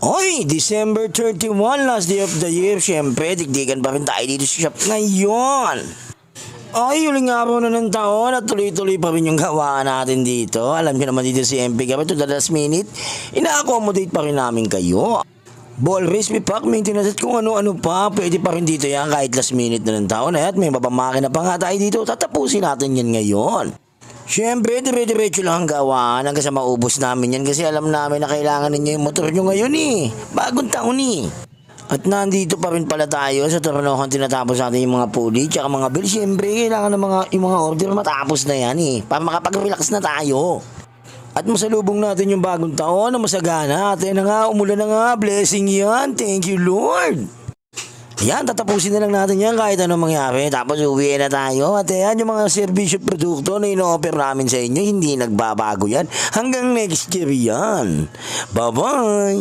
Oy, December 31, last day of the year. Siyempre, digdigan pa rin tayo dito sa shop ngayon. Ay, huling araw na ng taon at tuloy-tuloy pa rin yung gawa natin dito. Alam nyo naman dito si MP kami to the last minute. Ina-accommodate pa rin namin kayo. Ball race, may pack, maintenance at kung ano-ano pa. Pwede pa rin dito yan kahit last minute na ng taon. At may mapamakina pa nga tayo dito. Tatapusin natin yan ngayon. Siyempre, dire-diretso lang ang gawa hanggang sa maubos namin yan kasi alam namin na kailangan ninyo yung motor nyo ngayon Bagong taon At nandito pa rin pala tayo sa Tornohan tinatapos natin yung mga pulley tsaka mga bill. Siyempre, kailangan ng yung mga order matapos na yan para makapag-relax na tayo. At masalubong natin yung bagong taon na masagana. At yan na nga, umulan na nga. Blessing yan. Thank you, Lord. Ayan, tatapusin na lang natin yan kahit anong mangyari. Tapos uwi na tayo. At ayan, yung mga servisyo at produkto na ino-offer namin sa inyo, hindi nagbabago yan. Hanggang next year yan. Bye-bye!